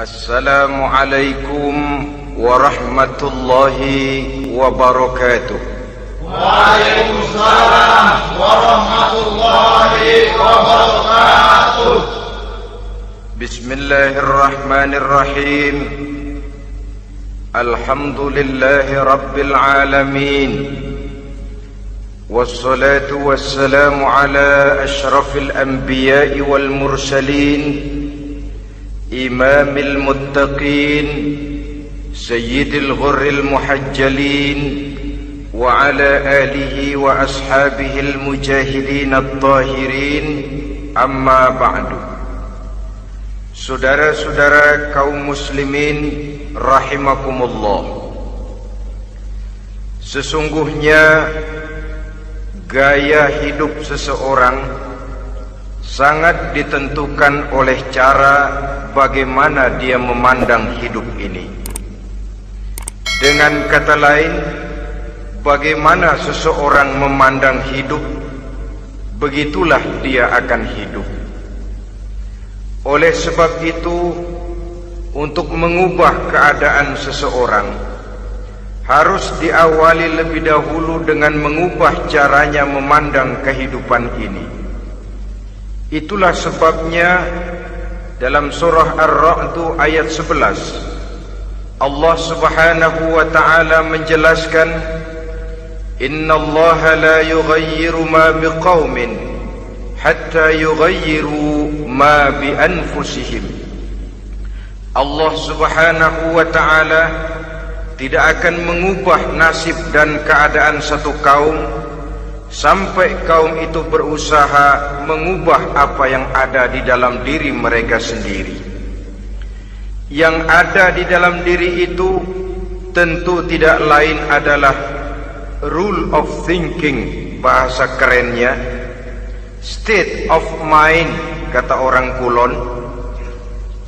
Assalamualaikum warahmatullahi wabarakatuh. Waalaikumsalam warahmatullahi wabarakatuh. Bismillahirrahmanirrahim. Alhamdulillahi rabbil alamin. Wassalatu wassalamu ala ashrafil anbiya'i wal mursalin, imamil muttaqin, sayyidil ghurril muhajjalin, wa ala alihi wa ashabihil mujahidin at-tahirin. Amma ba'du. Saudara-saudara kaum muslimin rahimakumullah, sesungguhnya gaya hidup seseorang sangat ditentukan oleh cara bagaimana dia memandang hidup ini. Dengan kata lain, bagaimana seseorang memandang hidup, begitulah dia akan hidup. Oleh sebab itu, untuk mengubah keadaan seseorang harus diawali lebih dahulu dengan mengubah caranya memandang kehidupan ini. Itulah sebabnya dalam surah Ar-Ra'd ayat 11 Allah Subhanahu wa ta'ala menjelaskan, Innallaha la yughayyiru ma biqaumin hatta yughayyiru ma bi anfusihim. Allah Subhanahu wa ta'ala tidak akan mengubah nasib dan keadaan satu kaum sampai kaum itu berusaha mengubah apa yang ada di dalam diri mereka sendiri. Yang ada di dalam diri itu tentu tidak lain adalah rule of thinking, bahasa kerennya state of mind, kata orang Kulon,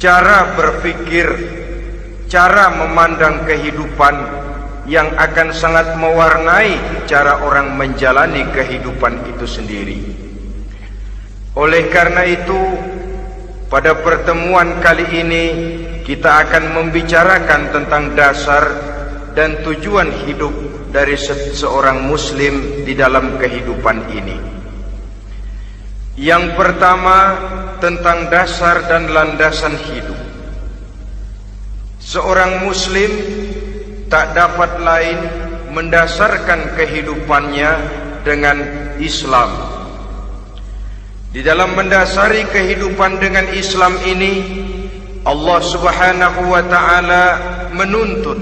cara berpikir, cara memandang kehidupan yang akan sangat mewarnai cara orang menjalani kehidupan itu sendiri. Oleh karena itu, pada pertemuan kali ini kita akan membicarakan tentang dasar dan tujuan hidup dari seorang muslim di dalam kehidupan ini. Yang pertama, tentang dasar dan landasan hidup. Seorang muslim tak dapat lain mendasarkan kehidupannya dengan Islam. Di dalam mendasari kehidupan dengan Islam ini, Allah Subhanahu wa ta'ala menuntut,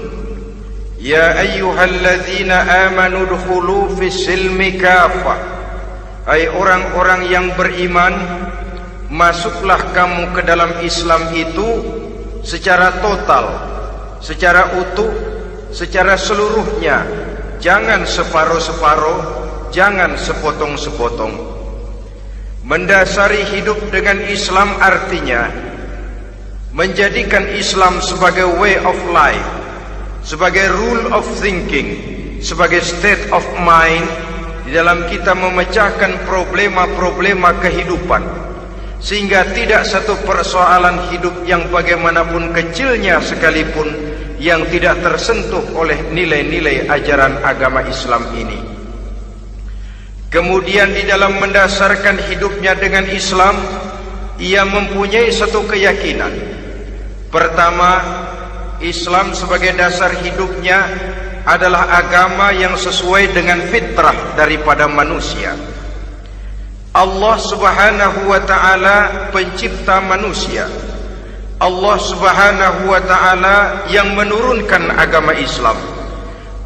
Ya ayyuhalladzina amanu dkhulu fis silmi kafah. Hai orang-orang yang beriman, masuklah kamu ke dalam Islam itu secara total, secara utuh, secara seluruhnya. Jangan separuh-separuh, jangan sepotong-sepotong. Mendasari hidup dengan Islam artinya menjadikan Islam sebagai way of life, sebagai rule of thinking, sebagai state of mind di dalam kita memecahkan problema-problema kehidupan, sehingga tidak satu persoalan hidup yang bagaimanapun kecilnya sekalipun yang tidak tersentuh oleh nilai-nilai ajaran agama Islam ini. Kemudian di dalam mendasarkan hidupnya dengan Islam, ia mempunyai satu keyakinan. Pertama, Islam sebagai dasar hidupnya adalah agama yang sesuai dengan fitrah daripada manusia. Allah Subhanahu wa ta'ala pencipta manusia. Allah Subhanahu wa ta'ala yang menurunkan agama Islam.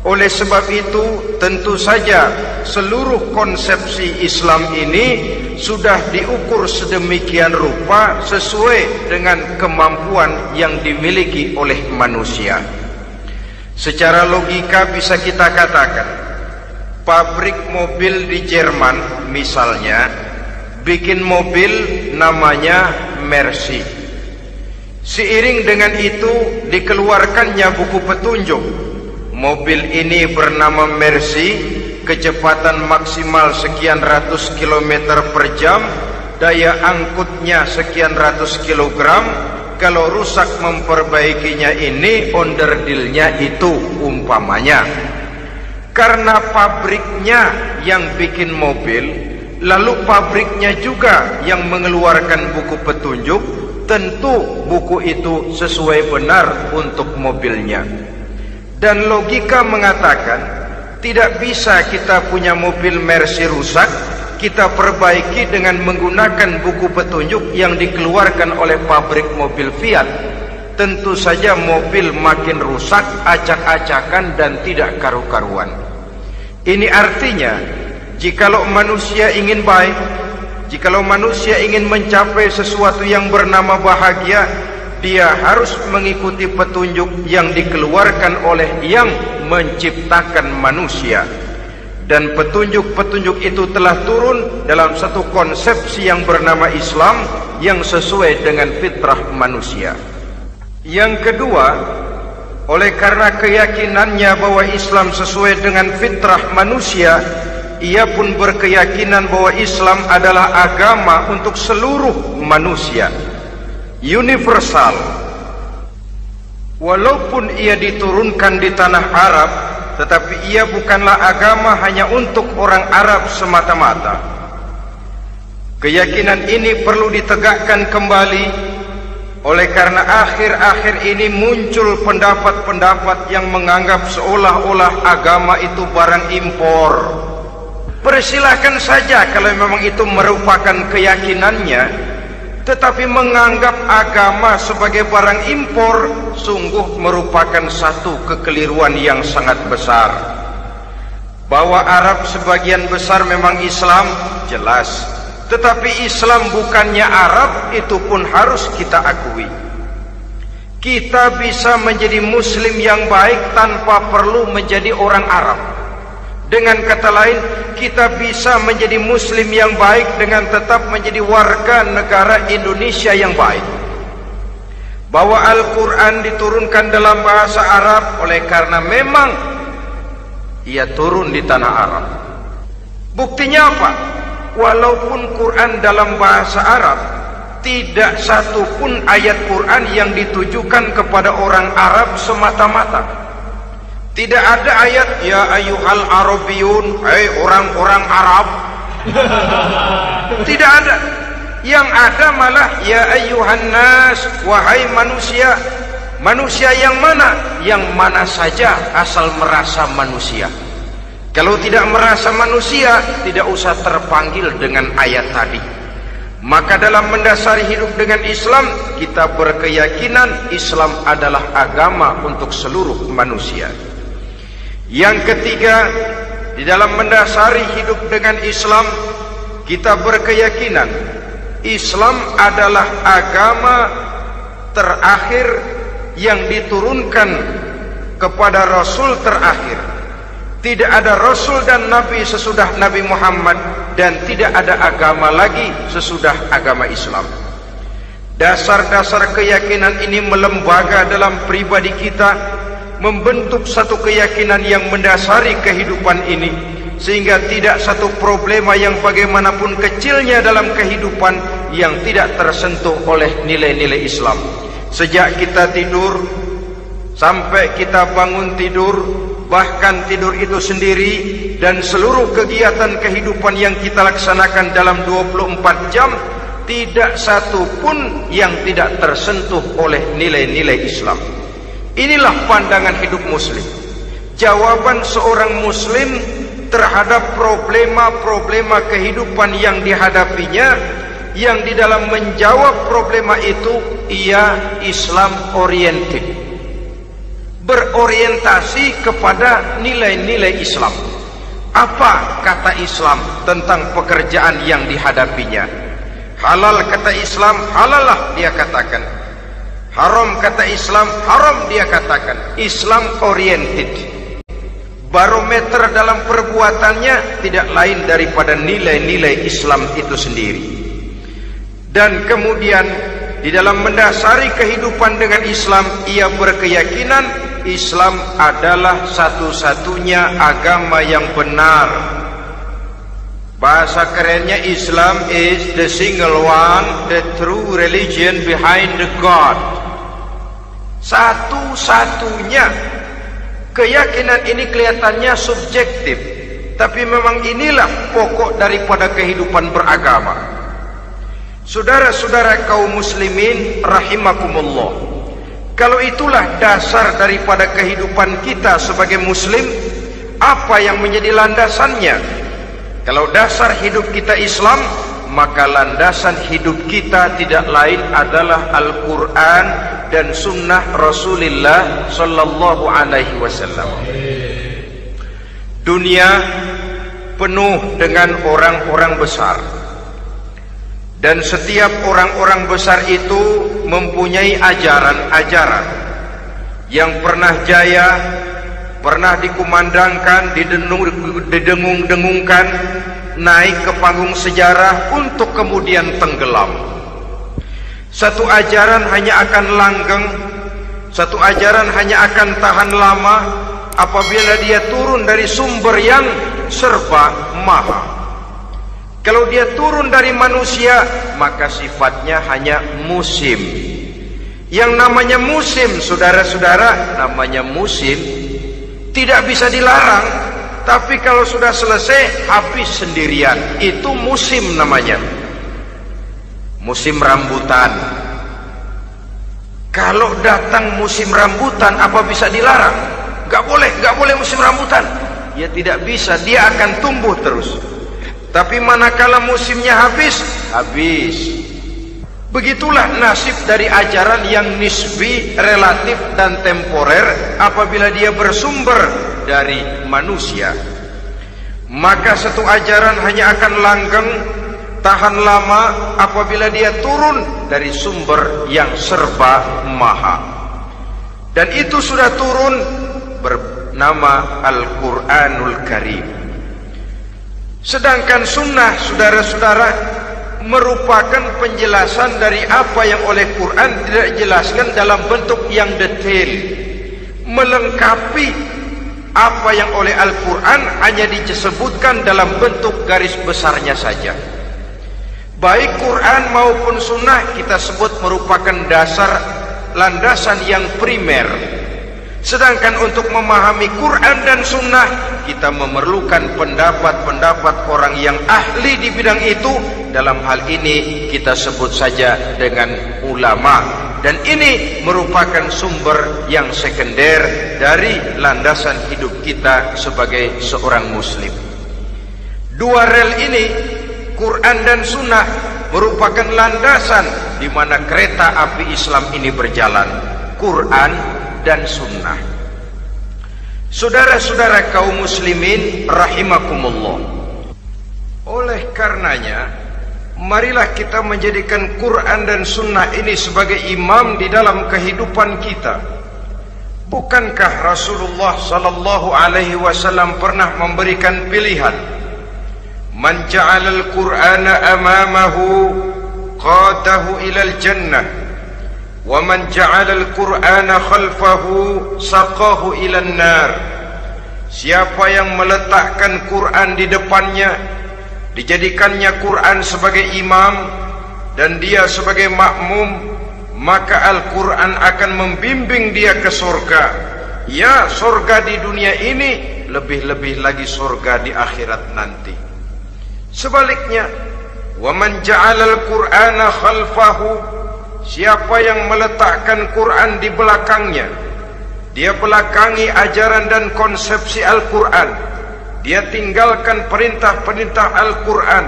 Oleh sebab itu, tentu saja seluruh konsepsi Islam ini sudah diukur sedemikian rupa sesuai dengan kemampuan yang dimiliki oleh manusia. Secara logika bisa kita katakan, pabrik mobil di Jerman misalnya bikin mobil namanya Mercy. Seiring dengan itu dikeluarkannya buku petunjuk. Mobil ini bernama Mercy, kecepatan maksimal sekian ratus kilometer per jam, daya angkutnya sekian ratus kilogram, kalau rusak memperbaikinya ini onderdilnya itu umpamanya. Karena pabriknya yang bikin mobil, lalu pabriknya juga yang mengeluarkan buku petunjuk, tentu buku itu sesuai benar untuk mobilnya. Dan logika mengatakan tidak bisa kita punya mobil Mercy rusak, kita perbaiki dengan menggunakan buku petunjuk yang dikeluarkan oleh pabrik mobil Fiat. Tentu saja mobil makin rusak, acak-acakan dan tidak karu-karuan. Ini artinya, jikalau manusia ingin baik, jikalau manusia ingin mencapai sesuatu yang bernama bahagia, dia harus mengikuti petunjuk yang dikeluarkan oleh yang menciptakan manusia. Dan petunjuk-petunjuk itu telah turun dalam satu konsepsi yang bernama Islam yang sesuai dengan fitrah manusia. Yang kedua, oleh karena keyakinannya bahwa Islam sesuai dengan fitrah manusia, ia pun berkeyakinan bahwa Islam adalah agama untuk seluruh manusia, universal. Walaupun ia diturunkan di tanah Arab, tetapi ia bukanlah agama hanya untuk orang Arab semata-mata. Keyakinan ini perlu ditegakkan kembali. Oleh karena akhir-akhir ini muncul pendapat-pendapat yang menganggap seolah-olah agama itu barang impor. Persilahkan saja kalau memang itu merupakan keyakinannya, tetapi menganggap agama sebagai barang impor sungguh merupakan satu kekeliruan yang sangat besar. Bahwa Arab sebagian besar memang Islam, jelas. Tetapi Islam bukannya Arab, itu pun harus kita akui. Kita bisa menjadi Muslim yang baik tanpa perlu menjadi orang Arab. Dengan kata lain, kita bisa menjadi Muslim yang baik dengan tetap menjadi warga negara Indonesia yang baik. Bahwa Al-Quran diturunkan dalam bahasa Arab oleh karena memang ia turun di tanah Arab. Buktinya apa? Walaupun Quran dalam bahasa Arab, tidak satu pun ayat Quran yang ditujukan kepada orang Arab semata-mata. Tidak ada ayat ya ayyuhal arabiyun, hai orang-orang Arab. Tidak ada. Yang ada malah ya ayyuhan nas, wahai manusia. Manusia yang mana? Yang mana saja asal merasa manusia. Kalau tidak merasa manusia, tidak usah terpanggil dengan ayat tadi. Maka dalam mendasari hidup dengan Islam, kita berkeyakinan Islam adalah agama untuk seluruh manusia. Yang ketiga, di dalam mendasari hidup dengan Islam, kita berkeyakinan Islam adalah agama terakhir yang diturunkan kepada Rasul terakhir. Tidak ada Rasul dan Nabi sesudah Nabi Muhammad, dan tidak ada agama lagi sesudah agama Islam. Dasar-dasar keyakinan ini melembaga dalam pribadi kita, membentuk satu keyakinan yang mendasari kehidupan ini, sehingga tidak satu problema yang bagaimanapun kecilnya dalam kehidupan yang tidak tersentuh oleh nilai-nilai Islam. Sejak kita tidur sampai kita bangun tidur, bahkan tidur itu sendiri, dan seluruh kegiatan kehidupan yang kita laksanakan dalam 24 jam, tidak satu pun yang tidak tersentuh oleh nilai-nilai Islam. Inilah pandangan hidup Muslim. Jawaban seorang Muslim terhadap problema-problema kehidupan yang dihadapinya, yang di dalam menjawab problema itu ia Islam oriented, berorientasi kepada nilai-nilai Islam. Apa kata Islam tentang pekerjaan yang dihadapinya? Halal kata Islam, halallah dia katakan. Haram kata Islam, haram dia katakan. Islam oriented. Barometer dalam perbuatannya tidak lain daripada nilai-nilai Islam itu sendiri. Dan kemudian di dalam mendasari kehidupan dengan Islam, ia berkeyakinan Islam adalah satu-satunya agama yang benar. Bahasa kerennya, Islam is the single one, the true religion behind the God. Satu-satunya. Keyakinan ini kelihatannya subjektif, tapi memang inilah pokok daripada kehidupan beragama. Saudara-saudara kaum muslimin rahimakumullah, kalau itulah dasar daripada kehidupan kita sebagai muslim, apa yang menjadi landasannya? Kalau dasar hidup kita Islam, maka landasan hidup kita tidak lain adalah Al-Quran dan Sunnah Rasulullah Sallallahu Alaihi Wasallam. Dunia penuh dengan orang-orang besar, dan setiap orang-orang besar itu mempunyai ajaran-ajaran yang pernah jaya, pernah dikumandangkan, didengung-dengungkan, naik ke panggung sejarah untuk kemudian tenggelam. Satu ajaran hanya akan langgeng, satu ajaran hanya akan tahan lama apabila dia turun dari sumber yang serba maha. Kalau dia turun dari manusia, maka sifatnya hanya musim. Yang namanya musim, saudara-saudara, namanya musim tidak bisa dilarang, tapi kalau sudah selesai habis sendirian. Itu musim namanya. Musim rambutan. Kalau datang musim rambutan, apa bisa dilarang? Gak boleh musim rambutan. Ya tidak bisa, dia akan tumbuh terus. Tapi manakala musimnya habis, habis. Begitulah nasib dari ajaran yang nisbi, relatif dan temporer apabila dia bersumber dari manusia. Maka satu ajaran hanya akan langgeng, tahan lama apabila dia turun dari sumber yang serba maha. Dan itu sudah turun bernama Al-Quranul Karim. Sedangkan sunnah, saudara-saudara, merupakan penjelasan dari apa yang oleh Quran tidak dijelaskan dalam bentuk yang detail, melengkapi apa yang oleh Al-Quran hanya disebutkan dalam bentuk garis besarnya saja. Baik Quran maupun sunnah kita sebut merupakan dasar, landasan yang primer. Sedangkan untuk memahami Quran dan sunnah, kita memerlukan pendapat-pendapat orang yang ahli di bidang itu. Dalam hal ini kita sebut saja dengan ulama. Dan ini merupakan sumber yang sekunder dari landasan hidup kita sebagai seorang muslim. Dua rel ini, Quran dan sunnah, merupakan landasan di mana kereta api Islam ini berjalan. Quran dan sunnah. Saudara-saudara kaum muslimin rahimakumullah, oleh karenanya marilah kita menjadikan Quran dan sunnah ini sebagai imam di dalam kehidupan kita. Bukankah Rasulullah sallallahu alaihi wasallam pernah memberikan pilihan, man ja'alal Qur'ana amamahu qadahu ilal jannah wa man ja'alal Qur'ana khalfahu saqahu ilan nar. Siapa yang meletakkan Quran di depannya, dijadikannya Quran sebagai imam dan dia sebagai makmum, maka Al-Quran akan membimbing dia ke surga. Ya, surga di dunia ini, lebih-lebih lagi surga di akhirat nanti. Sebaliknya, وَمَنْ جَعَلَ الْقُرْآنَ خَلْفَهُ, siapa yang meletakkan Quran di belakangnya, dia belakangi ajaran dan konsepsi Al-Quran, dia tinggalkan perintah-perintah Al-Quran,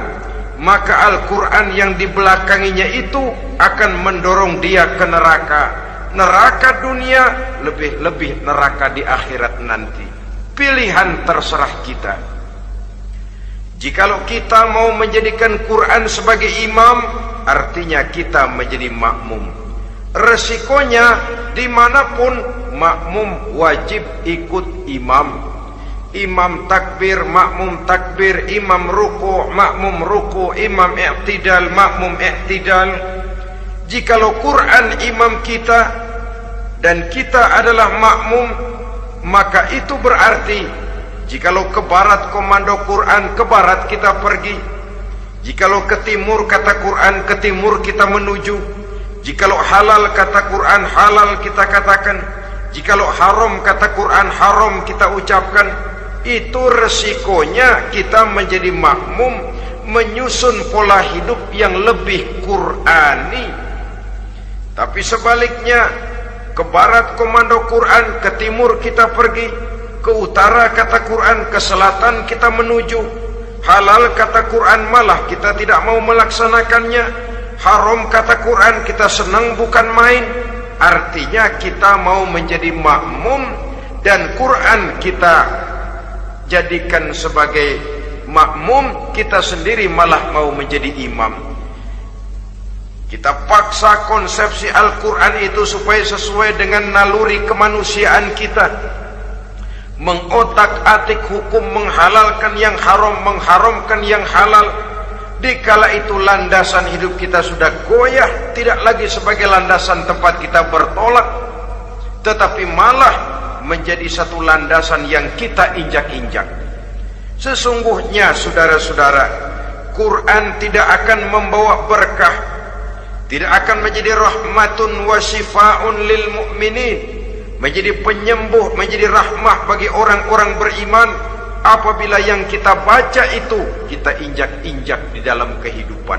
maka Al-Quran yang dibelakanginya itu akan mendorong dia ke neraka. Neraka dunia, lebih-lebih neraka di akhirat nanti. Pilihan terserah kita. Jikalau kita mau menjadikan Quran sebagai imam, artinya kita menjadi makmum. Resikonya dimanapun, makmum wajib ikut imam. Imam takbir, makmum takbir, imam ruku, makmum ruku, imam i'tidal, makmum i'tidal. Jikalau Quran imam kita dan kita adalah makmum, maka itu berarti Jikalau ke barat komando Quran, ke barat kita pergi. Jikalau ke timur kata Quran, ke timur kita menuju. Jikalau halal kata Quran, halal kita katakan. Jikalau haram kata Quran, haram kita ucapkan. Itu resikonya kita menjadi makmum, menyusun pola hidup yang lebih Qurani. Tapi sebaliknya, ke barat komando Quran, ke timur kita pergi. Ke utara kata Quran, ke selatan kita menuju. Halal kata Quran, malah kita tidak mau melaksanakannya. Haram kata Quran, kita senang bukan main. Artinya kita mau menjadi makmum, dan Quran kita jadikan sebagai makmum, kita sendiri malah mau menjadi imam. Kita paksa konsepsi Al-Quran itu supaya sesuai dengan naluri kemanusiaan kita, mengotak-atik hukum, menghalalkan yang haram, mengharamkan yang halal. Dikala itu landasan hidup kita sudah goyah, tidak lagi sebagai landasan tempat kita bertolak, tetapi malah menjadi satu landasan yang kita injak-injak. Sesungguhnya saudara-saudara, Quran tidak akan membawa berkah, tidak akan menjadi rahmatun wa shifaa'un lil mu'minin, menjadi penyembuh, menjadi rahmah bagi orang-orang beriman, apabila yang kita baca itu kita injak-injak di dalam kehidupan.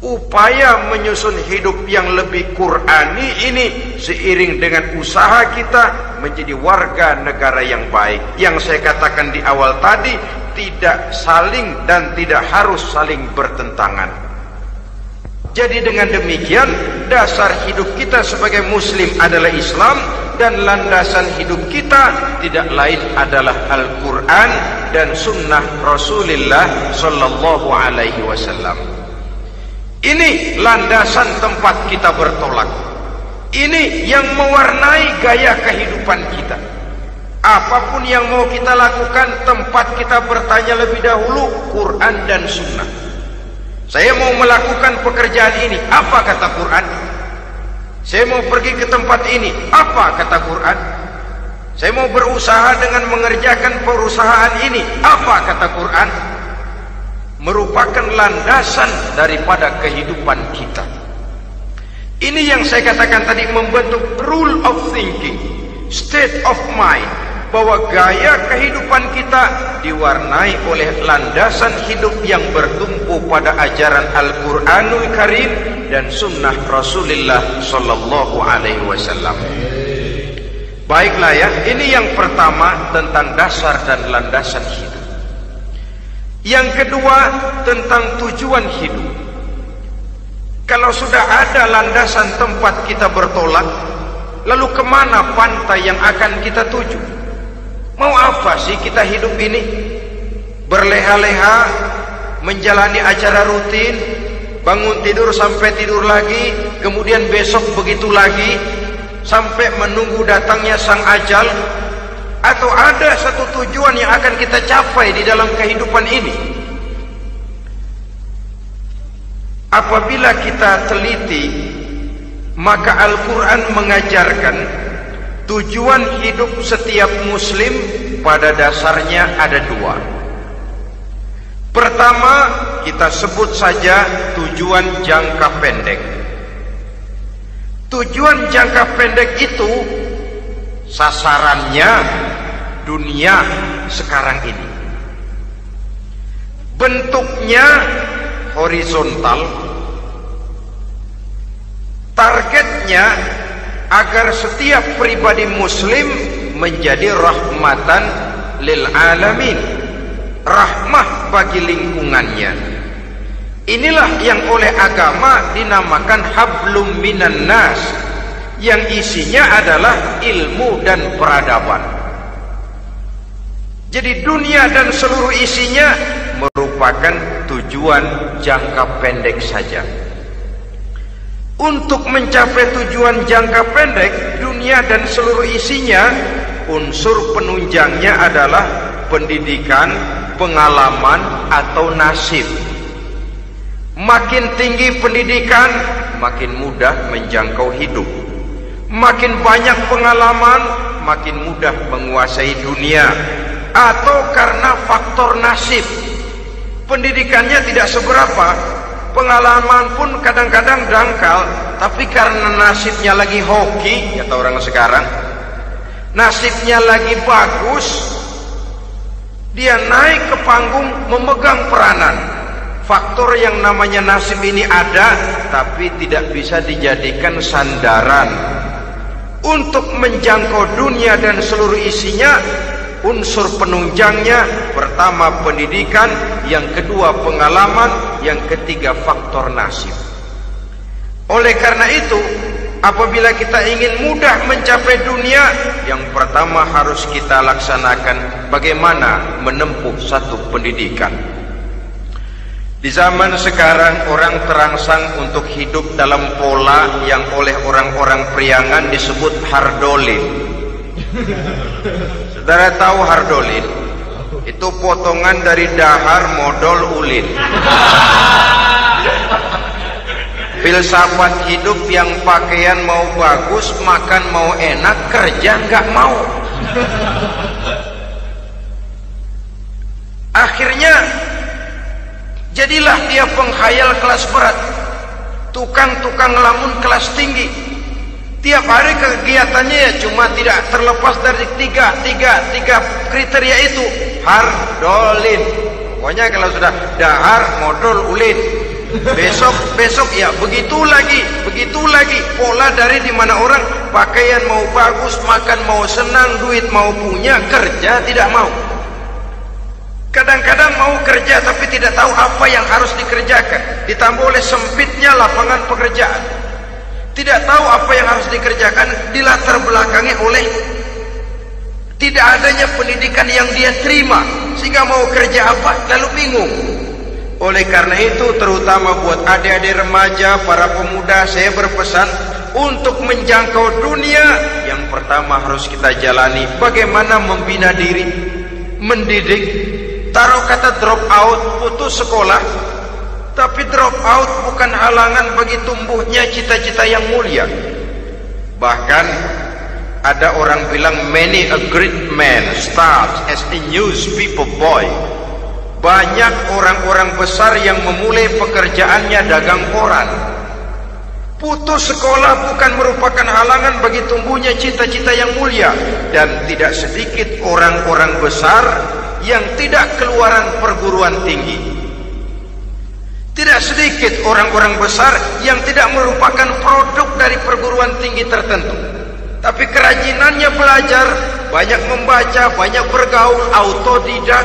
Upaya menyusun hidup yang lebih Qurani ini seiring dengan usaha kita menjadi warga negara yang baik. Yang saya katakan di awal tadi, tidak saling dan tidak harus saling bertentangan. Jadi dengan demikian, dasar hidup kita sebagai muslim adalah Islam, dan landasan hidup kita tidak lain adalah Al-Quran dan sunnah Rasulullah Sallallahu Alaihi Wasallam. Ini landasan tempat kita bertolak. Ini yang mewarnai gaya kehidupan kita. Apapun yang mau kita lakukan, tempat kita bertanya lebih dahulu Quran dan sunnah. Saya mau melakukan pekerjaan ini, apa kata Quran? Saya mau pergi ke tempat ini, apa kata Quran? Saya mau berusaha dengan mengerjakan perusahaan ini, apa kata Quran? Merupakan landasan daripada kehidupan kita. Ini yang saya katakan tadi, membentuk rule of thinking, state of mind, bahwa gaya kehidupan kita diwarnai oleh landasan hidup yang bertumpu pada ajaran Al-Quranul Karim dan sunnah Rasulullah Sallallahu Alaihi Wasallam. Baiklah ya, ini yang pertama tentang dasar dan landasan hidup. Yang kedua tentang tujuan hidup. Kalau sudah ada landasan tempat kita bertolak, lalu kemana pantai yang akan kita tuju? Mau apa sih kita hidup ini? Berleha-leha, menjalani acara rutin, bangun tidur sampai tidur lagi, kemudian besok begitu lagi, sampai menunggu datangnya sang ajal? Atau ada satu tujuan yang akan kita capai di dalam kehidupan ini? Apabila kita teliti, maka Al-Quran mengajarkan tujuan hidup setiap muslim pada dasarnya ada dua. Pertama, kita sebut saja tujuan jangka pendek. Tujuan jangka pendek itu sasarannya dunia sekarang ini. Bentuknya horizontal. Targetnya agar setiap pribadi muslim menjadi rahmatan lil alamin, rahmah bagi lingkungannya. Inilah yang oleh agama dinamakan hablum minan nas, yang isinya adalah ilmu dan peradaban. Jadi dunia dan seluruh isinya merupakan tujuan jangka pendek saja. Untuk mencapai tujuan jangka pendek, dunia dan seluruh isinya, unsur penunjangnya adalah pendidikan, pengalaman, atau nasib. Makin tinggi pendidikan, makin mudah menjangkau hidup. Makin banyak pengalaman, makin mudah menguasai dunia. atau karena faktor nasib. Pendidikannya tidak seberapa, pengalaman pun kadang-kadang dangkal, tapi karena nasibnya lagi hoki, kata orang sekarang, nasibnya lagi bagus, dia naik ke panggung memegang peranan. Faktor yang namanya nasib ini ada, tapi tidak bisa dijadikan sandaran untuk menjangkau dunia dan seluruh isinya. Unsur penunjangnya, pertama pendidikan, yang kedua pengalaman, yang ketiga faktor nasib. Oleh karena itu, apabila kita ingin mudah mencapai dunia, yang pertama harus kita laksanakan bagaimana menempuh satu pendidikan. Di zaman sekarang orang terangsang untuk hidup dalam pola yang oleh orang-orang priangan disebut hardolin. Saudara tahu hardolin? Itu potongan dari dahar modal ulin. Filsafat hidup yang pakaian mau bagus, makan mau enak, kerja nggak mau. Akhirnya jadilah dia penghayal kelas berat, tukang-tukang lamun kelas tinggi. Tiap hari kegiatannya ya cuma tidak terlepas dari tiga kriteria itu, hardolin. Pokoknya kalau sudah dahar modal ulin, besok ya begitu lagi. Pola dari dimana orang pakaian mau bagus, makan mau senang, duit mau punya, kerja tidak mau. Kadang-kadang mau kerja tapi tidak tahu apa yang harus dikerjakan, ditambah oleh sempitnya lapangan pekerjaan. Tidak tahu apa yang harus dikerjakan, dilatar belakangi oleh tidak adanya pendidikan yang dia terima, sehingga mau kerja apa lalu bingung. Oleh karena itu, terutama buat adik-adik remaja, para pemuda, saya berpesan untuk menjangkau dunia, yang pertama harus kita jalani bagaimana membina diri, mendidik. Taruh kata drop out, putus sekolah. Tapi drop out bukan halangan bagi tumbuhnya cita-cita yang mulia. Bahkan ada orang bilang many a great man starts as a newspaper boy. Banyak orang-orang besar yang memulai pekerjaannya dagang koran. Putus sekolah bukan merupakan halangan bagi tumbuhnya cita-cita yang mulia. Dan tidak sedikit orang-orang besar yang tidak keluaran perguruan tinggi. Tidak sedikit orang-orang besar yang tidak merupakan produk dari perguruan tinggi tertentu, tapi kerajinannya belajar, banyak membaca, banyak bergaul, autodidak.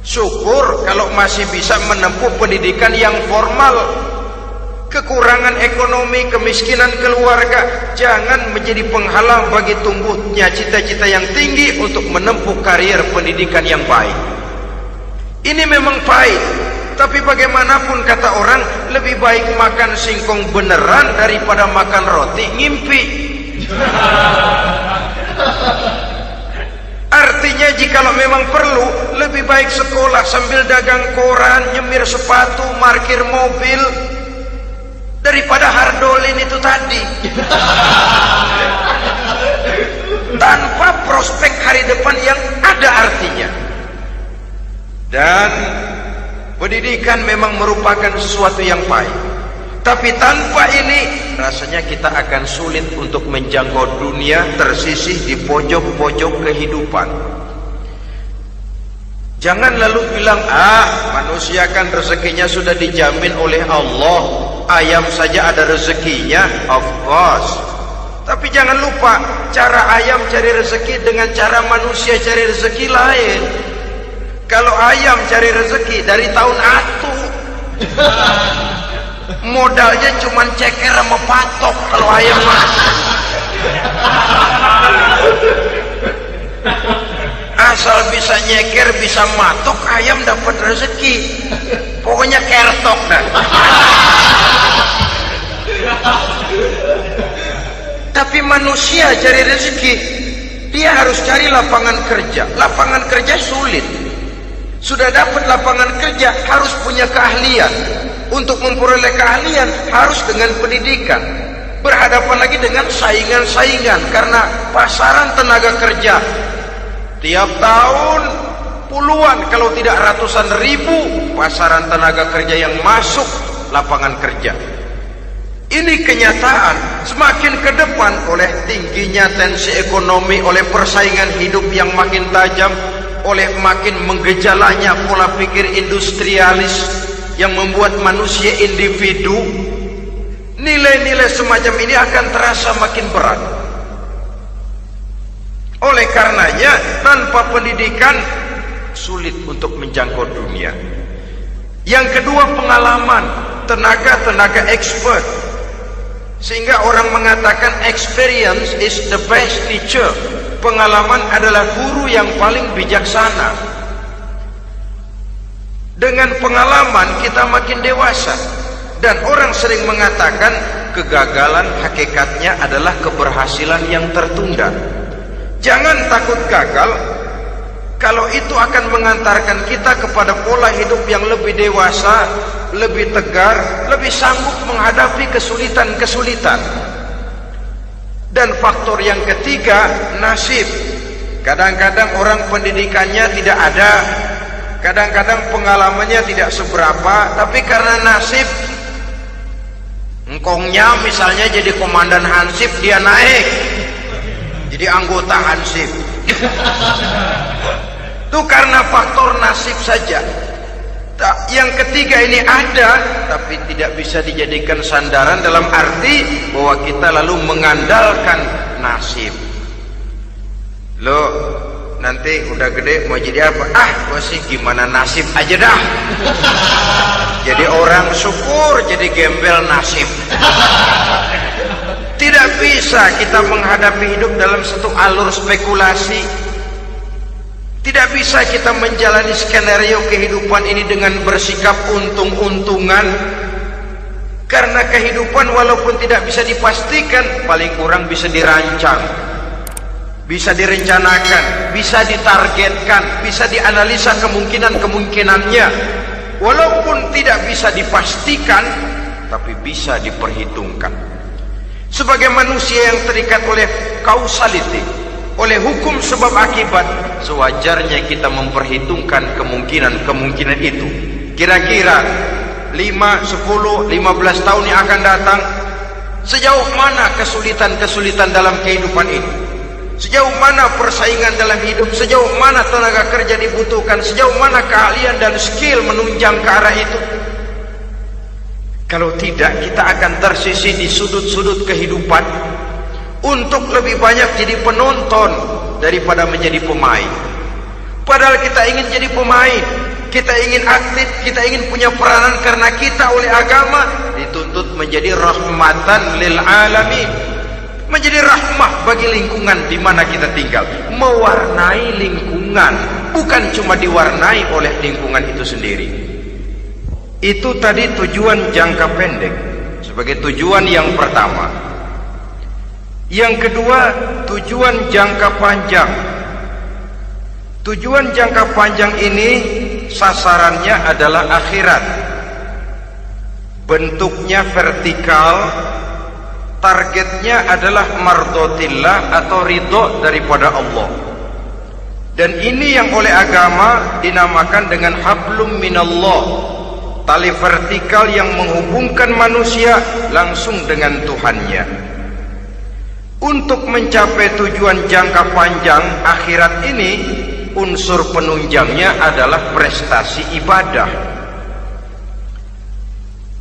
Syukur kalau masih bisa menempuh pendidikan yang formal. Kekurangan ekonomi, kemiskinan keluarga jangan menjadi penghalang bagi tumbuhnya cita-cita yang tinggi untuk menempuh karier pendidikan yang baik. Ini memang pahit, tapi bagaimanapun kata orang, lebih baik makan singkong beneran daripada makan roti ngimpi. Artinya jikalau memang perlu, lebih baik sekolah sambil dagang koran, nyemir sepatu, parkir mobil, daripada hardolin itu tadi. Tanpa prospek hari depan yang ada artinya. Dan pendidikan memang merupakan sesuatu yang baik, tapi tanpa ini rasanya kita akan sulit untuk menjangkau dunia, tersisih di pojok-pojok kehidupan. Jangan lalu bilang, manusia kan rezekinya sudah dijamin oleh Allah, ayam saja ada rezekinya. Of course, tapi jangan lupa cara ayam cari rezeki dengan cara manusia cari rezeki lain. Kalau ayam cari rezeki dari tahun atu, modalnya cuma ceker sama patok. Kalau ayam asal bisa nyeker, bisa matok, ayam dapat rezeki. Pokoknya kertok dah. Tapi manusia cari rezeki, dia harus cari lapangan kerja. Lapangan kerja sulit. Sudah dapat lapangan kerja, harus punya keahlian. Untuk memperoleh keahlian harus dengan pendidikan. Berhadapan lagi dengan saingan-saingan, karena pasaran tenaga kerja Tiap tahun puluhan kalau tidak ratusan ribu pasaran tenaga kerja yang masuk lapangan kerja. Ini kenyataan. Semakin ke depan oleh tingginya tensi ekonomi, oleh persaingan hidup yang makin tajam, oleh makin menggejalanya pola pikir industrialis yang membuat manusia individu, nilai-nilai semacam ini akan terasa makin berat. Oleh karenanya tanpa pendidikan sulit untuk menjangkau dunia. Yang kedua, pengalaman, tenaga expert. Sehingga orang mengatakan experience is the best teacher. Pengalaman adalah guru yang paling bijaksana. Dengan pengalaman kita makin dewasa. Dan orang sering mengatakan kegagalan hakikatnya adalah keberhasilan yang tertunda. Jangan takut gagal, kalau itu akan mengantarkan kita kepada pola hidup yang lebih dewasa, lebih tegar, lebih sanggup menghadapi kesulitan-kesulitan. Dan faktor yang ketiga, nasib. Kadang-kadang orang pendidikannya tidak ada, kadang-kadang pengalamannya tidak seberapa, tapi karena nasib, engkongnya misalnya jadi komandan Hansip, dia naik jadi anggota Hansip. Itu karena faktor nasib saja. Yang ketiga ini ada, tapi tidak bisa dijadikan sandaran dalam arti bahwa kita lalu mengandalkan nasib. Lo nanti udah gede mau jadi apa? Gua sih gimana nasib aja dah. Jadi orang syukur, jadi gembel nasib. Tidak bisa kita menghadapi hidup dalam satu alur spekulasi. Tidak bisa kita menjalani skenario kehidupan ini dengan bersikap untung-untungan. Karena kehidupan walaupun tidak bisa dipastikan, paling kurang bisa dirancang, bisa direncanakan, bisa ditargetkan, bisa dianalisa kemungkinan-kemungkinannya. Walaupun tidak bisa dipastikan, tapi bisa diperhitungkan. Sebagai manusia yang terikat oleh causality, oleh hukum sebab akibat, sewajarnya kita memperhitungkan kemungkinan-kemungkinan itu. Kira-kira 5, 10, 15 tahun yang akan datang, sejauh mana kesulitan-kesulitan dalam kehidupan ini, sejauh mana persaingan dalam hidup, sejauh mana tenaga kerja dibutuhkan, sejauh mana keahlian dan skill menunjang ke arah itu. Kalau tidak, kita akan tersisih di sudut-sudut kehidupan untuk lebih banyak jadi penonton daripada menjadi pemain. Padahal kita ingin jadi pemain, kita ingin aktif, kita ingin punya peranan karena kita oleh agama dituntut menjadi rahmatan lil alamin, menjadi rahmah bagi lingkungan di mana kita tinggal, mewarnai lingkungan, bukan cuma diwarnai oleh lingkungan itu sendiri. Itu tadi tujuan jangka pendek sebagai tujuan yang pertama. Yang kedua, tujuan jangka panjang. Tujuan jangka panjang ini sasarannya adalah akhirat. Bentuknya vertikal, targetnya adalah mardotillah atau ridho daripada Allah. Dan ini yang oleh agama dinamakan dengan hablum minallah, tali vertikal yang menghubungkan manusia langsung dengan Tuhannya. Untuk mencapai tujuan jangka panjang akhirat ini, unsur penunjangnya adalah prestasi ibadah.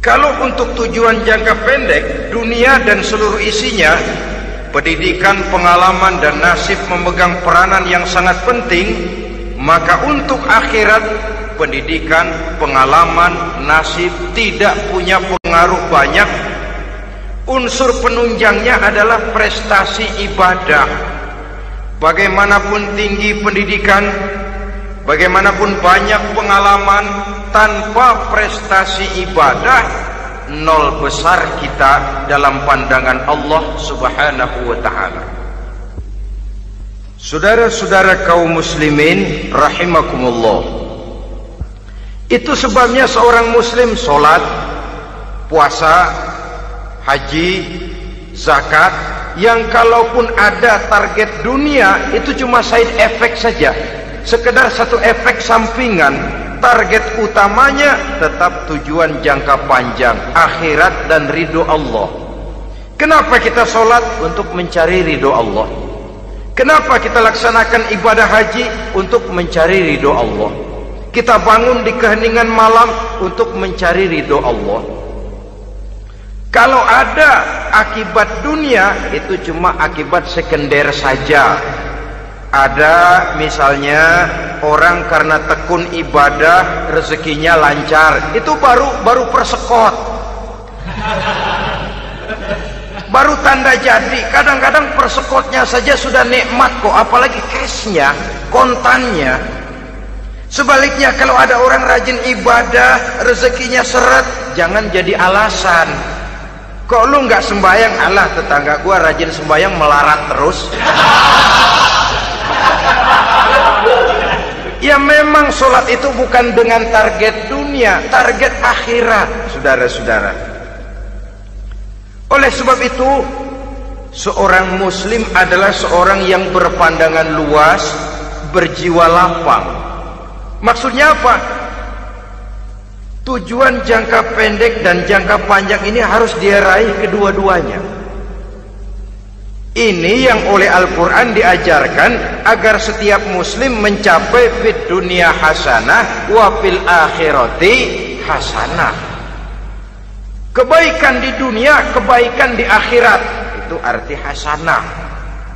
Kalau untuk tujuan jangka pendek, dunia dan seluruh isinya, pendidikan, pengalaman, dan nasib memegang peranan yang sangat penting, maka untuk akhirat, pendidikan, pengalaman, nasib tidak punya pengaruh banyak. Unsur penunjangnya adalah prestasi ibadah. Bagaimanapun tinggi pendidikan, bagaimanapun banyak pengalaman, tanpa prestasi ibadah, nol besar kita dalam pandangan Allah Subhanahu wa ta'ala. Saudara-saudara kaum muslimin rahimakumullah, itu sebabnya seorang muslim sholat, puasa, haji, zakat, yang kalaupun ada target dunia itu cuma side effect saja, sekedar satu efek sampingan. Target utamanya tetap tujuan jangka panjang, akhirat dan ridho Allah. Kenapa kita sholat? Untuk mencari ridho Allah. Kenapa kita laksanakan ibadah haji? Untuk mencari ridho Allah. Kita bangun di keheningan malam untuk mencari ridho Allah. Kalau ada akibat dunia, itu cuma akibat sekunder saja. Ada misalnya orang karena tekun ibadah rezekinya lancar, itu baru persekot, baru tanda jadi. Kadang-kadang persekotnya saja sudah nikmat kok, apalagi cashnya, kontannya. Sebaliknya kalau ada orang rajin ibadah rezekinya seret, jangan jadi alasan. Kok lu nggak sembahyang? Alah, tetangga gua rajin sembahyang melarat terus. Ya memang sholat itu bukan dengan target dunia, target akhirat, saudara-saudara. Oleh sebab itu, seorang muslim adalah seorang yang berpandangan luas, berjiwa lapang. Maksudnya apa? Tujuan jangka pendek dan jangka panjang ini harus dia raih kedua-duanya. Ini yang oleh Al-Quran diajarkan agar setiap muslim mencapai fid dunya hasanah wa fil akhirati hasanah. Kebaikan di dunia, kebaikan di akhirat, itu arti hasanah.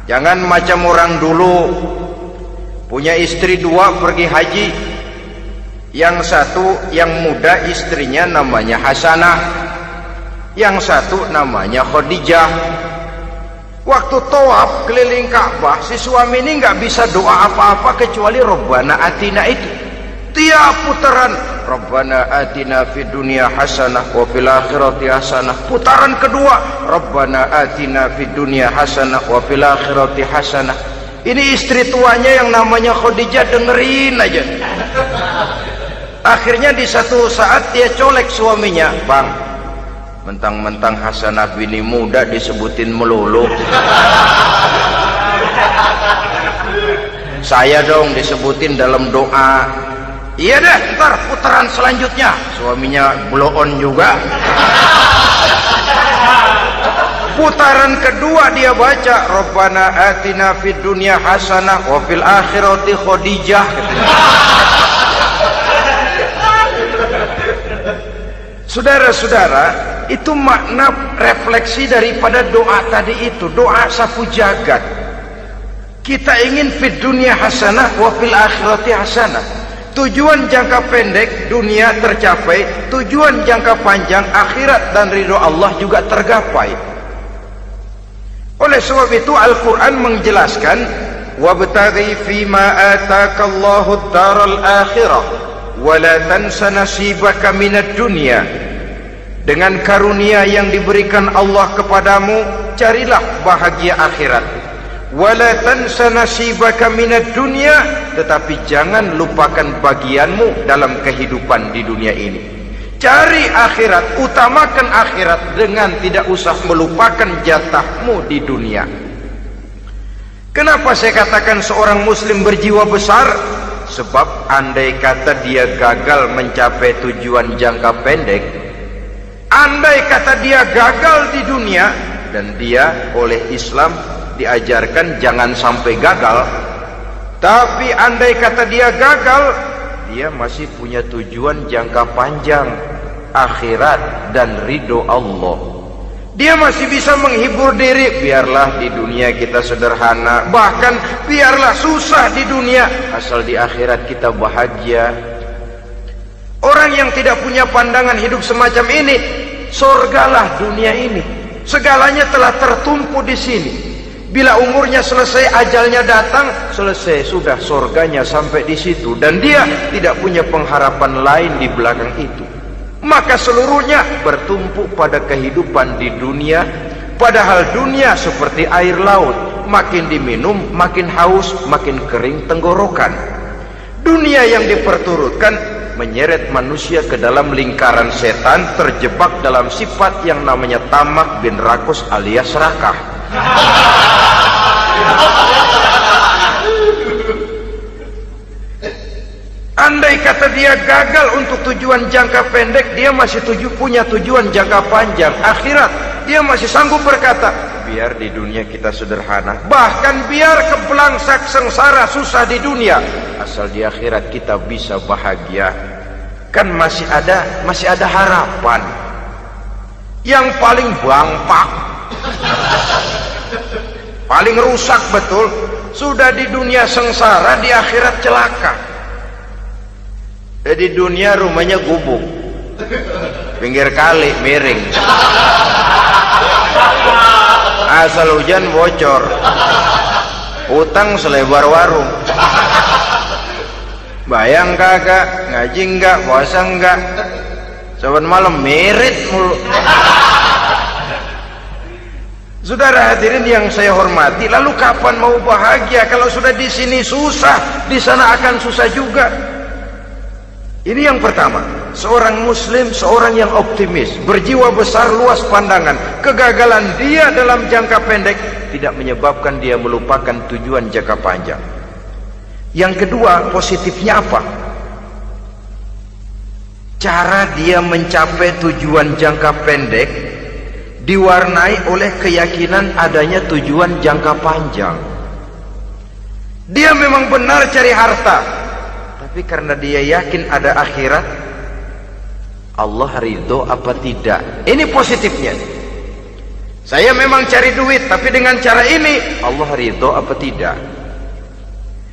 Jangan macam orang dulu, punya istri dua pergi haji. Yang satu yang muda istrinya namanya Hasanah, yang satu namanya Khadijah. Waktu tawaf keliling Ka'bah, si suami ini nggak bisa doa apa-apa kecuali Rabbana Atina itu. Tiap putaran Rabbana Atina fid dunya hasanah wa fil akhirati hasanah. Putaran kedua Rabbana Atina fid dunya hasanah wa fil akhirati hasanah. Ini istri tuanya yang namanya Khadijah dengerin aja. Akhirnya di satu saat dia colek suaminya, "Bang, mentang-mentang Hasanah bini muda disebutin melulu, saya dong disebutin dalam doa." "Iya deh, ntar putaran selanjutnya." Suaminya blow on juga. Putaran kedua dia baca Rabbana Atina fid dunya hasanah wa fil akhirati Khadijah. Saudara-saudara, itu makna refleksi daripada doa tadi itu, doa sapu jagat. Kita ingin fid dunya hasanah wa fil akhirati hasanah. Tujuan jangka pendek dunia tercapai, tujuan jangka panjang akhirat dan ridho Allah juga tergapai. Oleh sebab itu Al-Quran menjelaskan, wabtaghi fima atakallahu ad-daral akhirah wa la tansa nasibaka minad dunya. Dengan karunia yang diberikan Allah kepadamu, carilah bahagia akhirat. Wala tansa nasibaka minad dunya, tetapi jangan lupakan bagianmu dalam kehidupan di dunia ini. Cari akhirat, utamakan akhirat dengan tidak usah melupakan jatahmu di dunia. Kenapa saya katakan seorang muslim berjiwa besar? Sebab andai kata dia gagal mencapai tujuan jangka pendek, andai kata dia gagal di dunia, dan dia oleh Islam diajarkan jangan sampai gagal, tapi andai kata dia gagal, dia masih punya tujuan jangka panjang, akhirat dan ridho Allah. Dia masih bisa menghibur diri, biarlah di dunia kita sederhana, bahkan biarlah susah di dunia, asal di akhirat kita bahagia. Orang yang tidak punya pandangan hidup semacam ini, surgalah dunia ini, segalanya telah tertumpu di sini. Bila umurnya selesai, ajalnya datang, selesai sudah, surganya sampai di situ, dan dia tidak punya pengharapan lain di belakang itu. Maka seluruhnya bertumpu pada kehidupan di dunia, padahal dunia seperti air laut, makin diminum makin haus, makin kering tenggorokan. Dunia yang diperturutkan menyeret manusia ke dalam lingkaran setan, terjebak dalam sifat yang namanya tamak bin rakus alias serakah. Andai kata dia gagal untuk tujuan jangka pendek, dia masih punya tujuan jangka panjang, akhirat. Dia masih sanggup berkata, biar di dunia kita sederhana, bahkan biar kebelangsak sengsara susah di dunia, asal di akhirat kita bisa bahagia. Kan masih ada harapan. Yang paling bangpak, paling rusak betul, sudah di dunia sengsara, di akhirat celaka. Di dunia rumahnya gubuk, pinggir kali miring, asal hujan bocor, utang selebar warung. Bayang kagak, ngaji enggak, puasa enggak, saban malam merit mulu. Saudara hadirin yang saya hormati, lalu kapan mau bahagia kalau sudah di sini susah, di sana akan susah juga. Ini yang pertama, seorang muslim, seorang yang optimis, berjiwa besar, luas pandangan. Kegagalan dia dalam jangka pendek tidak menyebabkan dia melupakan tujuan jangka panjang. Yang kedua, positifnya apa? Cara dia mencapai tujuan jangka pendek diwarnai oleh keyakinan adanya tujuan jangka panjang. Dia memang benar cari harta, tapi karena dia yakin ada akhirat, Allah ridho apa tidak? Ini positifnya. Saya memang cari duit, tapi dengan cara ini Allah ridho apa tidak?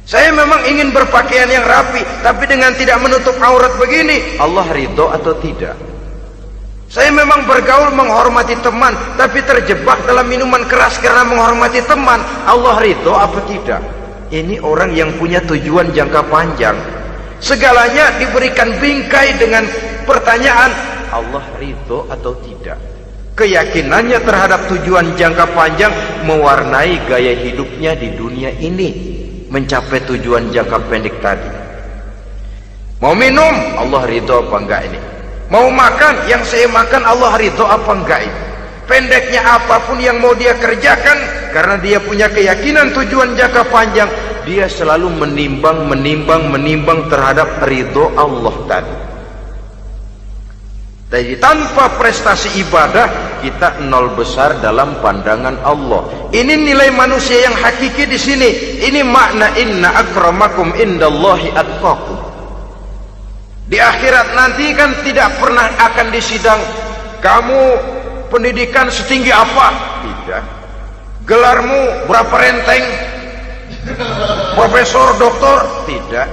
Saya memang ingin berpakaian yang rapi, tapi dengan tidak menutup aurat begini, Allah ridho atau tidak? Saya memang bergaul menghormati teman, tapi terjebak dalam minuman keras karena menghormati teman, Allah ridho apa tidak? Ini orang yang punya tujuan jangka panjang. Segalanya diberikan bingkai dengan pertanyaan, Allah ridho atau tidak? Keyakinannya terhadap tujuan jangka panjang mewarnai gaya hidupnya di dunia ini, mencapai tujuan jangka pendek tadi. Mau minum, Allah ridho apa enggak ini? Mau makan, yang saya makan Allah ridho apa enggak ini? Pendeknya apapun yang mau dia kerjakan, karena dia punya keyakinan tujuan jangka panjang, dia selalu menimbang terhadap ridho Allah tadi. Jadi tanpa prestasi ibadah, kita nol besar dalam pandangan Allah. Ini nilai manusia yang hakiki di sini. Ini makna inna akramakum indallahi atqakum. Di akhirat nanti kan tidak pernah akan disidang, kamu pendidikan setinggi apa? Tidak. Gelarmu berapa renteng? Profesor, doktor? Tidak.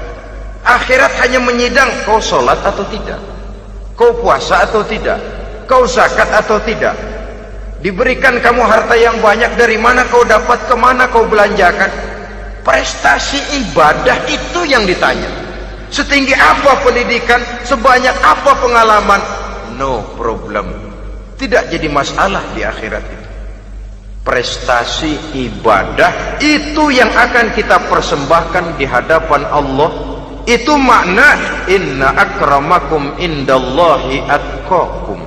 Akhirat hanya menyidang kau sholat atau tidak, kau puasa atau tidak, kau zakat atau tidak. Diberikan kamu harta yang banyak, dari mana kau dapat, kemana kau belanjakan. Prestasi ibadah itu yang ditanya. Setinggi apa pendidikan, sebanyak apa pengalaman, no problem, tidak jadi masalah di akhirat itu. Prestasi ibadah itu yang akan kita persembahkan di hadapan Allah. Itu makna inna akramakum indallahi atqakum.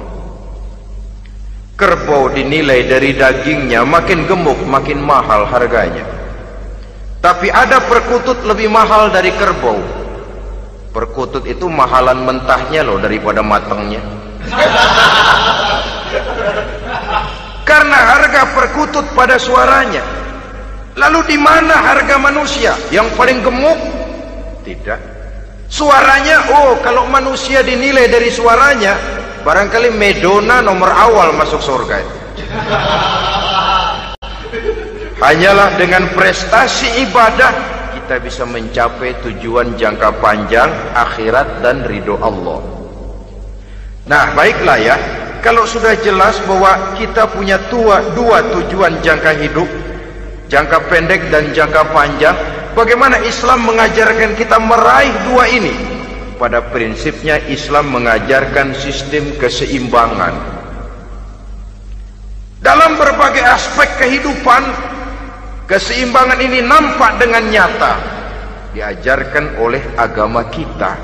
Kerbau dinilai dari dagingnya, makin gemuk makin mahal harganya. Tapi ada perkutut lebih mahal dari kerbau. Perkutut itu mahalan mentahnya loh daripada matangnya. Karena harga perkutut pada suaranya. Lalu di mana harga manusia yang paling gemuk? Tidak. Suaranya, oh kalau manusia dinilai dari suaranya, barangkali Madonna nomor awal masuk surga. Hanyalah dengan prestasi ibadah kita bisa mencapai tujuan jangka panjang, akhirat dan ridho Allah. Nah baiklah ya, kalau sudah jelas bahwa kita punya dua tujuan jangka hidup, jangka pendek dan jangka panjang, bagaimana Islam mengajarkan kita meraih dua ini? Pada prinsipnya Islam mengajarkan sistem keseimbangan. Dalam berbagai aspek kehidupan, keseimbangan ini nampak dengan nyata diajarkan oleh agama kita.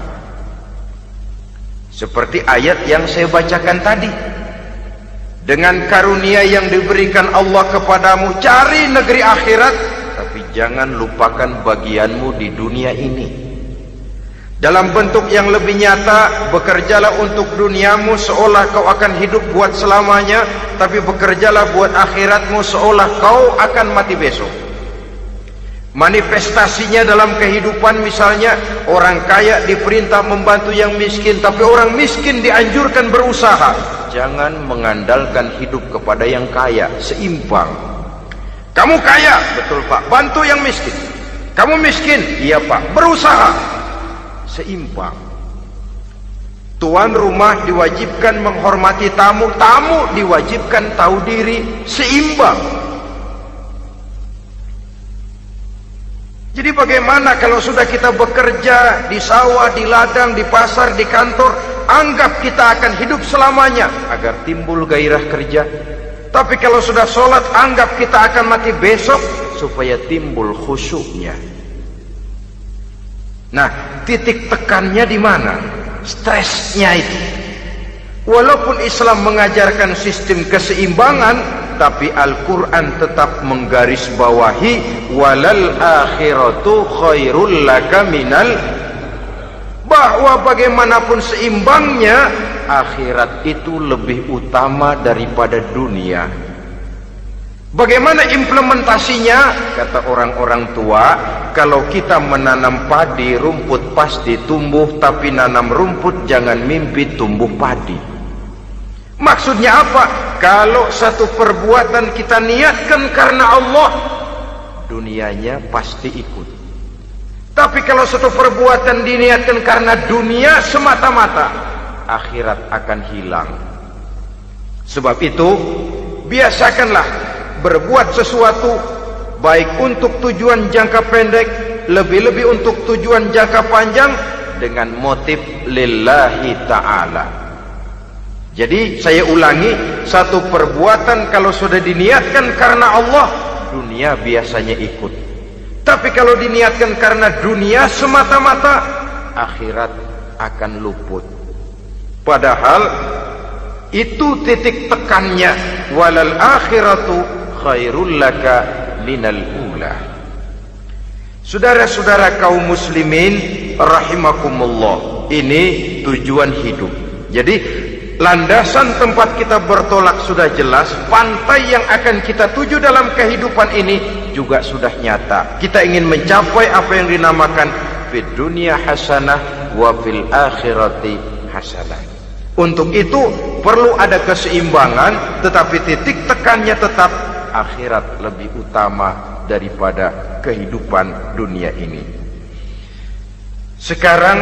Seperti ayat yang saya bacakan tadi. dengan karunia yang diberikan Allah kepadamu, cari negeri akhirat, tapi jangan lupakan bagianmu di dunia ini. Dalam bentuk yang lebih nyata, bekerjalah untuk duniamu seolah kau akan hidup buat selamanya, tapi bekerjalah buat akhiratmu seolah kau akan mati besok. Manifestasinya dalam kehidupan, misalnya orang kaya diperintah membantu yang miskin, tapi orang miskin dianjurkan berusaha. Jangan mengandalkan hidup kepada yang kaya, seimbang. Kamu kaya, betul Pak, bantu yang miskin. Kamu miskin, iya Pak, berusaha, seimbang. Tuan rumah diwajibkan menghormati tamu, tamu diwajibkan tahu diri, seimbang. Jadi bagaimana kalau sudah kita bekerja di sawah, di ladang, di pasar, di kantor, anggap kita akan hidup selamanya agar timbul gairah kerja. Tapi kalau sudah sholat, anggap kita akan mati besok supaya timbul khusyuknya. Nah, titik tekannya di mana? Stresnya itu. Walaupun Islam mengajarkan sistem keseimbangan, tapi Al-Quran tetap menggarisbawahi walal akhiratu khairul laka minal, bahwa bagaimanapun seimbangnya, akhirat itu lebih utama daripada dunia. Bagaimana implementasinya? Kata orang-orang tua, kalau kita menanam padi, rumput pasti tumbuh, tapi nanam rumput jangan mimpi tumbuh padi. Maksudnya apa? Kalau satu perbuatan kita niatkan karena Allah, dunianya pasti ikut. Tapi kalau satu perbuatan diniatkan karena dunia semata-mata, akhirat akan hilang. Sebab itu, biasakanlah berbuat sesuatu baik untuk tujuan jangka pendek, lebih-lebih untuk tujuan jangka panjang, dengan motif lillahi ta'ala. Jadi saya ulangi, satu perbuatan kalau sudah diniatkan karena Allah, dunia biasanya ikut. Tapi kalau diniatkan karena dunia semata-mata, akhirat akan luput. Padahal itu titik tekannya, walal akhiratu khairul laka minal ula. Saudara-saudara kaum muslimin rahimakumullah, ini tujuan hidup. Jadi landasan tempat kita bertolak sudah jelas, pantai yang akan kita tuju dalam kehidupan ini juga sudah nyata. Kita ingin mencapai apa yang dinamakan fid dunya hasanah wa fil akhirati hasanah. Untuk itu perlu ada keseimbangan, tetapi titik tekannya tetap akhirat lebih utama daripada kehidupan dunia ini. Sekarang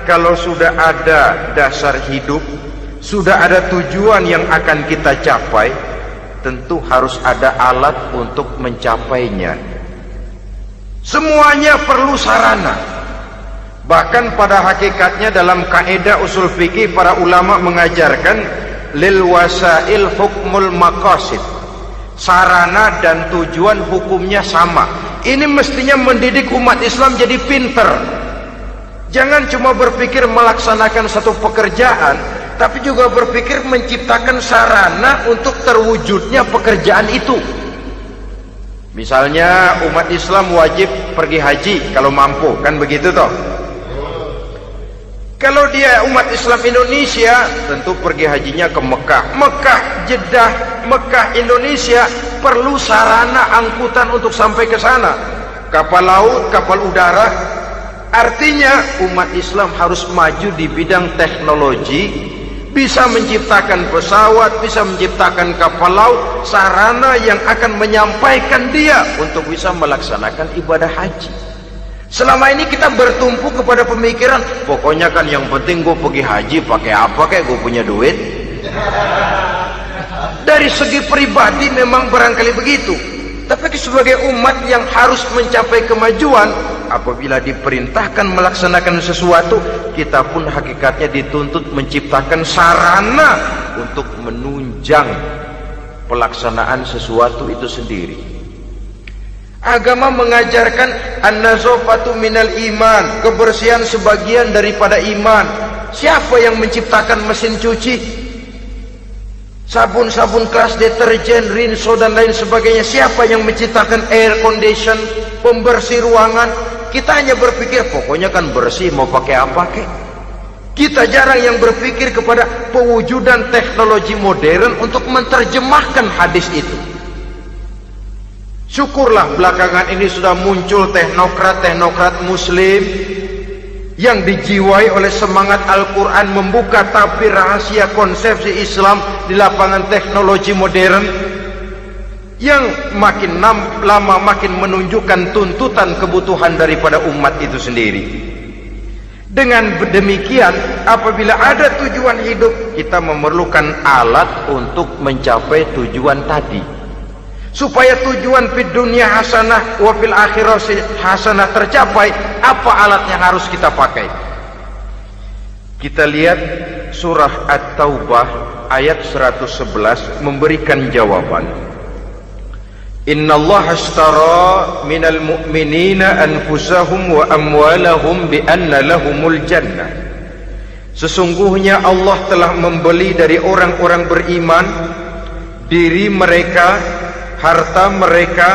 kalau sudah ada dasar hidup, sudah ada tujuan yang akan kita capai, tentu harus ada alat untuk mencapainya. Semuanya perlu sarana. Bahkan pada hakikatnya dalam kaidah usul fikih, para ulama mengajarkan lil wasail hukmul maqasid. Sarana dan tujuan hukumnya sama. Ini mestinya mendidik umat Islam jadi pinter. Jangan cuma berpikir melaksanakan satu pekerjaan, tapi juga berpikir menciptakan sarana untuk terwujudnya pekerjaan itu. Misalnya umat Islam wajib pergi haji kalau mampu, kan begitu toh? Kalau dia umat Islam Indonesia, tentu pergi hajinya ke Mekah. Mekah, Jeddah, Mekah, Indonesia, perlu sarana angkutan untuk sampai ke sana. Kapal laut, kapal udara. Artinya umat Islam harus maju di bidang teknologi, bisa menciptakan pesawat, bisa menciptakan kapal laut, sarana yang akan menyampaikan dia untuk bisa melaksanakan ibadah haji. Selama ini kita bertumpu kepada pemikiran, pokoknya kan yang penting gue pergi haji, pakai apa kayak gue punya duit. Dari segi pribadi memang barangkali begitu, tapi sebagai umat yang harus mencapai kemajuan, apabila diperintahkan melaksanakan sesuatu, kita pun hakikatnya dituntut menciptakan sarana untuk menunjang pelaksanaan sesuatu itu sendiri. Agama mengajarkan an-nazafatu minal iman, kebersihan sebagian daripada iman. Siapa yang menciptakan mesin cuci? sabun-sabun kelas deterjen, rinso dan lain sebagainya. Siapa yang menciptakan air condition, pembersih ruangan? Kita hanya berpikir pokoknya kan bersih, mau pakai apa kek. Kita jarang yang berpikir kepada pewujudan teknologi modern untuk menerjemahkan hadis itu. Syukurlah belakangan ini sudah muncul teknokrat-teknokrat muslim yang dijiwai oleh semangat Al-Quran, membuka tabir rahasia konsepsi Islam di lapangan teknologi modern, yang makin lama makin menunjukkan tuntutan kebutuhan daripada umat itu sendiri. Dengan demikian, apabila ada tujuan hidup, kita memerlukan alat untuk mencapai tujuan tadi. Supaya tujuan fid dunia hasanah wa fil akhirati hasanah tercapai, apa alat yang harus kita pakai? Kita lihat surah At-Taubah ayat 111 memberikan jawaban. Innallaha ashtara minal mu'minina anfusahum wa amwalahum bi anna lahumul jannah. Sesungguhnya Allah telah membeli dari orang-orang beriman diri mereka, harta mereka,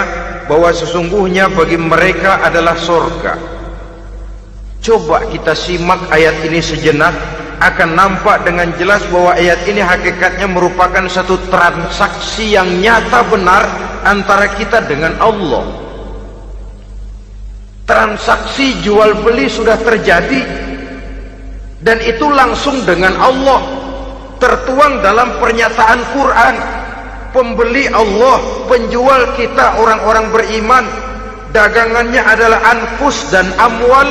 bahwa sesungguhnya bagi mereka adalah surga. Coba kita simak ayat ini sejenak, akan nampak dengan jelas bahwa ayat ini hakikatnya merupakan satu transaksi yang nyata benar antara kita dengan Allah. Transaksi jual beli sudah terjadi, dan itu langsung dengan Allah, tertuang dalam pernyataan Quran. Pembeli Allah, penjual kita orang-orang beriman, dagangannya adalah anfus dan amwal,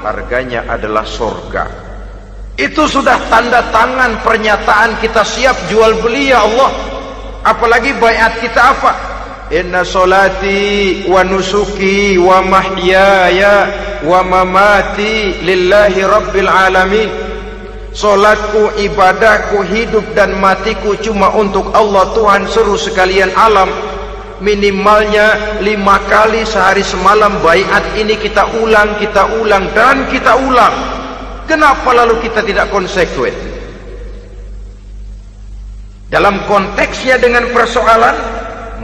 harganya adalah surga. Itu sudah tanda tangan pernyataan kita siap jual beli ya Allah. Apalagi baiat kita apa? Inna solati wa nusuki wa mahyaya wa mamati lillahi rabbil alamin. Solatku, ibadahku, hidup dan matiku cuma untuk Allah Tuhan seluruh sekalian alam. Minimalnya 5 kali sehari semalam baiat ini kita ulang dan kita ulang. Kenapa lalu kita tidak konsekuen? Dalam konteksnya dengan persoalan,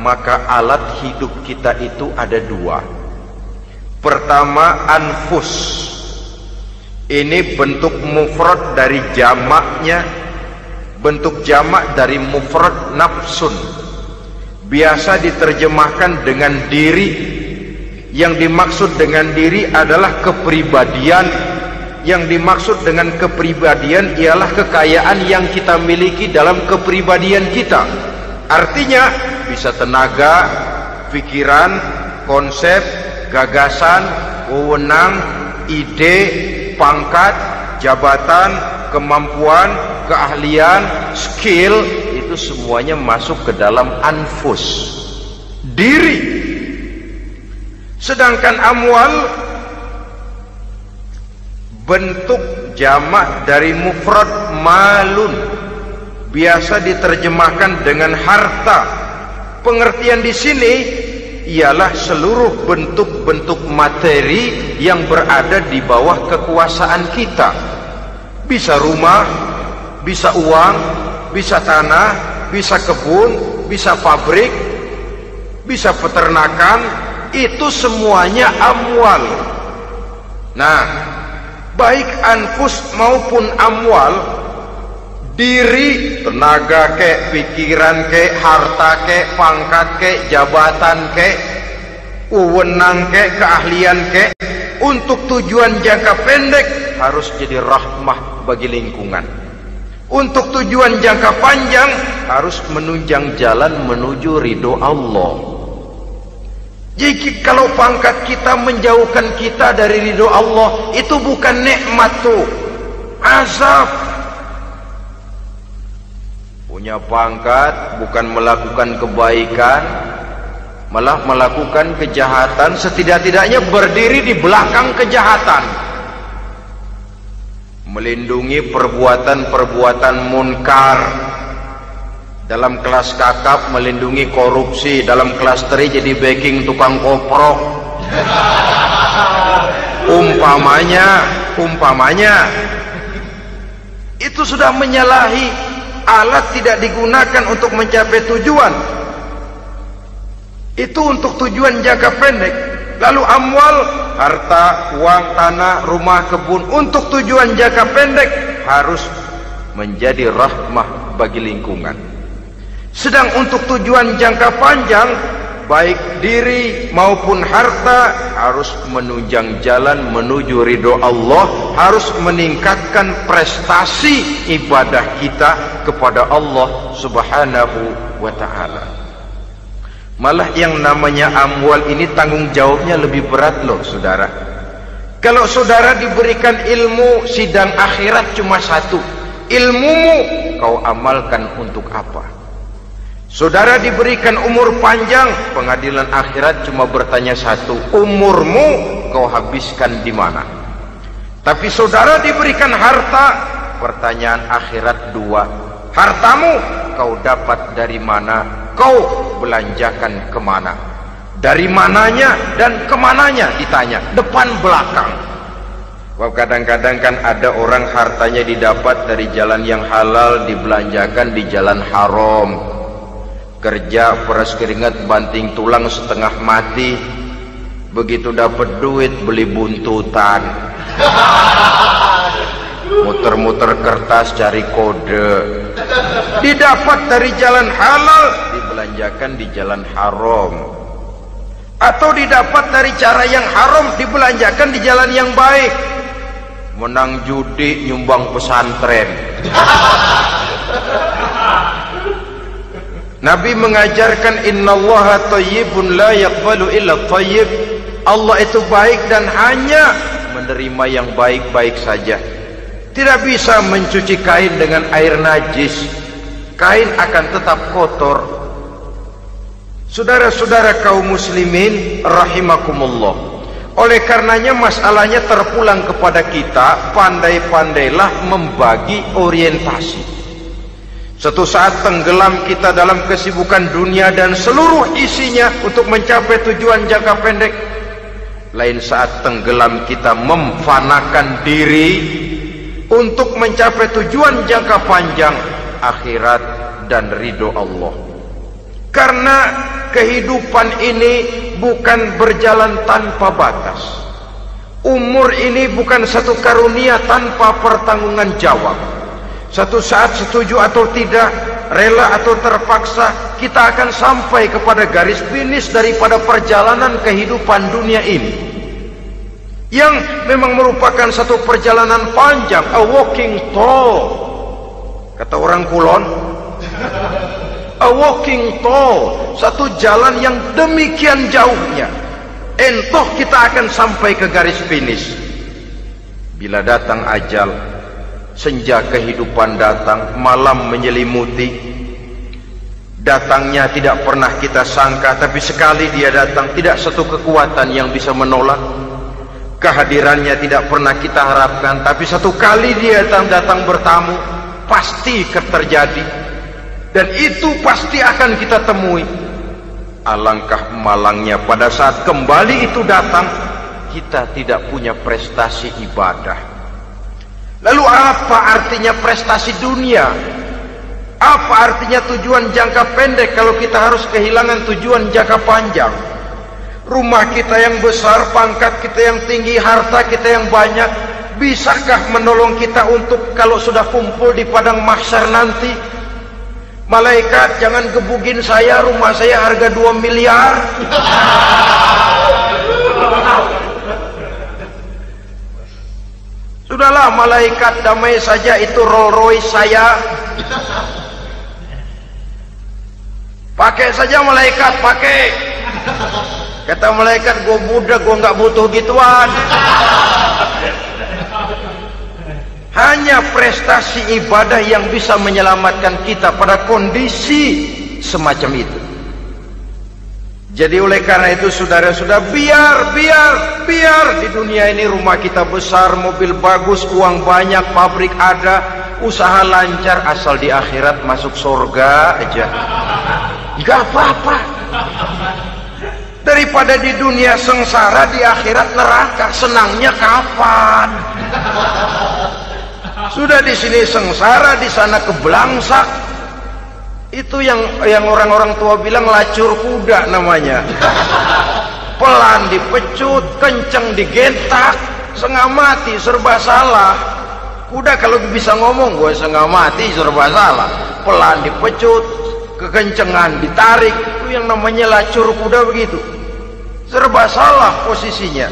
maka alat hidup kita itu ada 2. Pertama, anfus. Ini bentuk mufrad dari jamaknya, bentuk jamak dari mufrad nafsun. Biasa diterjemahkan dengan diri. Yang dimaksud dengan diri adalah kepribadian. Yang dimaksud dengan kepribadian ialah kekayaan yang kita miliki dalam kepribadian kita. Artinya bisa tenaga, pikiran, konsep, gagasan, wewenang, ide, pangkat, jabatan, kemampuan, keahlian, skill, itu semuanya masuk ke dalam anfus, diri. Sedangkan amwal bentuk jamak dari mufrad malun, biasa diterjemahkan dengan harta. Pengertian di sini ialah seluruh bentuk-bentuk materi yang berada di bawah kekuasaan kita. Bisa rumah, bisa uang, bisa tanah, bisa kebun, bisa pabrik, bisa peternakan, itu semuanya amwal. Nah, baik anfus maupun amwal, diri, tenaga kek, pikiran kek, harta kek, pangkat kek, jabatan kek, wewenang kek, keahlian kek, untuk tujuan jangka pendek harus jadi rahmah bagi lingkungan. Untuk tujuan jangka panjang harus menunjang jalan menuju ridho Allah. Jadi kalau pangkat kita menjauhkan kita dari ridho Allah, itu bukan nikmat tuh, azab. Punya pangkat bukan melakukan kebaikan, malah melakukan kejahatan, setidak-tidaknya berdiri di belakang kejahatan, melindungi perbuatan-perbuatan munkar. Dalam kelas kakap melindungi korupsi, dalam kelas teri jadi backing tukang koprok. Umpamanya itu sudah menyalahi alat tidak digunakan untuk mencapai tujuan, itu untuk tujuan jangka pendek. Lalu amwal, harta, uang, tanah, rumah, kebun, untuk tujuan jangka pendek harus menjadi rahmah bagi lingkungan. Sedang untuk tujuan jangka panjang, baik diri maupun harta harus menunjang jalan menuju ridho Allah, harus meningkatkan prestasi ibadah kita kepada Allah Subhanahu wa ta'ala. Malah yang namanya amwal ini tanggung jawabnya lebih berat loh saudara. Kalau saudara diberikan ilmu, sidang akhirat cuma satu, ilmumu kau amalkan untuk apa? Saudara diberikan umur panjang, pengadilan akhirat cuma bertanya satu, umurmu kau habiskan di mana? Tapi saudara diberikan harta, pertanyaan akhirat dua, hartamu kau dapat dari mana? Kau belanjakan kemana? Dari mananya dan kemananya ditanya, depan belakang. Kadang-kadang kan ada orang hartanya didapat dari jalan yang halal, dibelanjakan di jalan haram. Kerja peras keringat banting tulang setengah mati, begitu dapat duit beli buntutan, muter-muter kertas cari kode. Didapat dari jalan halal, dibelanjakan di jalan haram. Atau didapat dari cara yang haram, dibelanjakan di jalan yang baik. Menang judi, nyumbang pesantren. Nabi mengajarkan innallaha thayyibun la yaqbalu illa thayyib. Allah itu baik dan hanya menerima yang baik-baik saja. Tidak bisa mencuci kain dengan air najis. Kain akan tetap kotor. Saudara-saudara kaum muslimin rahimakumullah. Oleh karenanya masalahnya terpulang kepada kita, pandai-pandailah membagi orientasi. Suatu saat tenggelam kita dalam kesibukan dunia dan seluruh isinya untuk mencapai tujuan jangka pendek. Lain saat tenggelam kita memfanakan diri untuk mencapai tujuan jangka panjang, akhirat dan ridho Allah. Karena kehidupan ini bukan berjalan tanpa batas. Umur ini bukan satu karunia tanpa pertanggungan jawab. Satu saat setuju atau tidak, rela atau terpaksa, kita akan sampai kepada garis finish daripada perjalanan kehidupan dunia ini, yang memang merupakan satu perjalanan panjang, a walking tall. Kata orang Kulon, a walking tall, satu jalan yang demikian jauhnya. Entoh kita akan sampai ke garis finish. Bila datang ajal, senja kehidupan datang, malam menyelimuti. Datangnya tidak pernah kita sangka, tapi sekali dia datang, tidak satu kekuatan yang bisa menolak. Kehadirannya tidak pernah kita harapkan, tapi satu kali dia datang bertamu, pasti terjadi. Dan itu pasti akan kita temui. Alangkah malangnya pada saat kembali itu datang, kita tidak punya prestasi ibadah. Lalu apa artinya prestasi dunia? Apa artinya tujuan jangka pendek kalau kita harus kehilangan tujuan jangka panjang? Rumah kita yang besar, pangkat kita yang tinggi, harta kita yang banyak, bisakah menolong kita untuk kalau sudah kumpul di padang mahsyar nanti? Malaikat, jangan gebugin saya, rumah saya harga 2 miliar. Sudahlah malaikat, damai saja, itu Rolls Royce saya. Pakai saja malaikat, pakai. Kata malaikat, gue budak, gue nggak butuh gituan. Hanya prestasi ibadah yang bisa menyelamatkan kita pada kondisi semacam itu. Jadi oleh karena itu saudara-saudara, biar di dunia ini rumah kita besar, mobil bagus, uang banyak, pabrik ada, usaha lancar, asal di akhirat masuk surga aja, nggak apa-apa. Daripada di dunia sengsara, di akhirat neraka, senangnya kapan? Sudah di sini sengsara, di sana kebelangsak. Itu yang orang-orang tua bilang lacur kuda namanya. Pelan dipecut, kenceng digentak, setengah mati, serba salah. Kuda kalau bisa ngomong, gue setengah mati, serba salah. Pelan dipecut, kekencengan ditarik, itu yang namanya lacur kuda begitu. Serba salah posisinya.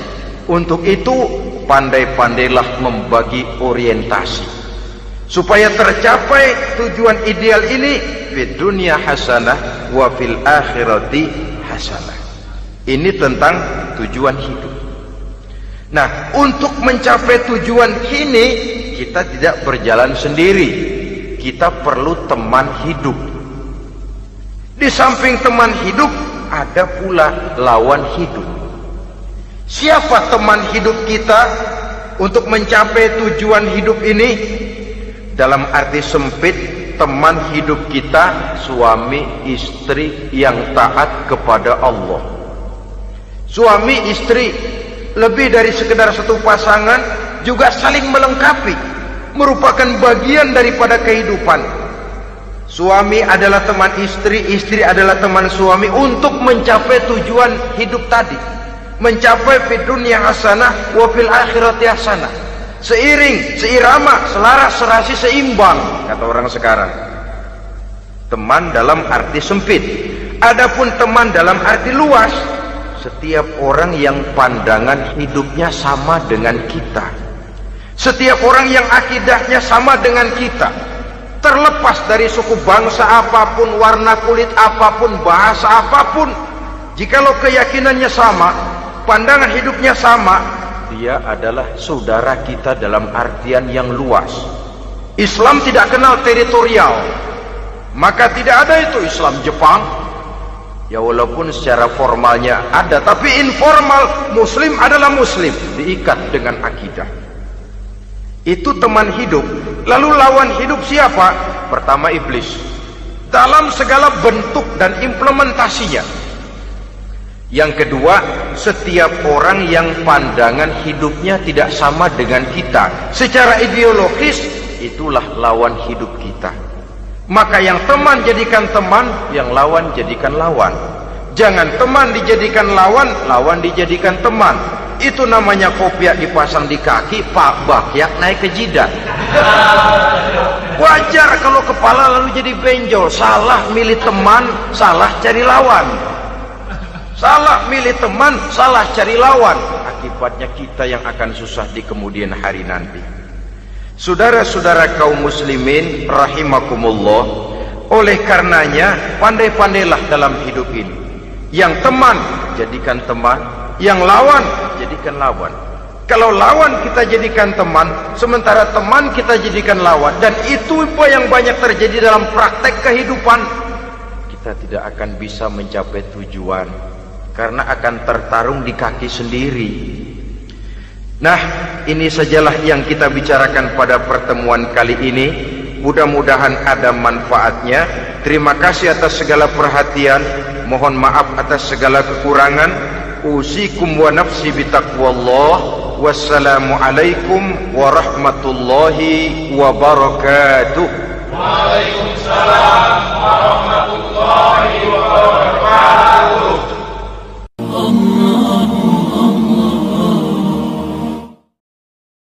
Untuk itu pandai-pandailah membagi orientasi supaya tercapai tujuan ideal ini, fid dunya hasanah wa fil akhirati hasanah. Ini tentang tujuan hidup. Nah, untuk mencapai tujuan ini kita tidak berjalan sendiri. Kita perlu teman hidup. Di samping teman hidup ada pula lawan hidup. Siapa teman hidup kita untuk mencapai tujuan hidup ini? Dalam arti sempit, teman hidup kita suami istri yang taat kepada Allah. Suami istri lebih dari sekedar satu pasangan, juga saling melengkapi, merupakan bagian daripada kehidupan. Suami adalah teman istri, istri adalah teman suami untuk mencapai tujuan hidup tadi, mencapai fid dunya hasanah wa fil akhirati hasanah. Seiring, seirama, selaras, serasi, seimbang, kata orang sekarang. Teman dalam arti sempit. Adapun teman dalam arti luas, setiap orang yang pandangan hidupnya sama dengan kita, setiap orang yang akidahnya sama dengan kita, terlepas dari suku bangsa apapun, warna kulit apapun, bahasa apapun, jikalau keyakinannya sama, pandangan hidupnya sama, dia adalah saudara kita dalam artian yang luas. Islam tidak kenal teritorial, maka tidak ada itu Islam Jepang. Ya walaupun secara formalnya ada, tapi informal muslim adalah muslim, diikat dengan akidah. Itu teman hidup. Lalu lawan hidup siapa? Pertama iblis, dalam segala bentuk dan implementasinya. Yang kedua, setiap orang yang pandangan hidupnya tidak sama dengan kita secara ideologis, itulah lawan hidup kita. Maka yang teman jadikan teman, yang lawan jadikan lawan. Jangan teman dijadikan lawan, lawan dijadikan teman. Itu namanya kopiah dipasang di kaki, pak bakyak naik ke jidat. Wajar kalau kepala lalu jadi benjol. Salah milih teman, salah cari lawan. Salah milih teman, salah cari lawan. Akibatnya kita yang akan susah di kemudian hari nanti. Saudara-saudara kaum muslimin rahimakumullah, oleh karenanya pandai-pandailah dalam hidup ini. Yang teman jadikan teman, yang lawan jadikan lawan. Kalau lawan kita jadikan teman, sementara teman kita jadikan lawan, dan itu yang banyak terjadi dalam praktek kehidupan, kita tidak akan bisa mencapai tujuan karena akan tertarung di kaki sendiri. Nah, ini sajalah yang kita bicarakan pada pertemuan kali ini. Mudah-mudahan ada manfaatnya. Terima kasih atas segala perhatian. Mohon maaf atas segala kekurangan. Usikum wa nafsi bitaqwallah. Wassalamualaikum warahmatullahi wabarakatuh. Waalaikumsalam warahmatullahi wabarakatuh.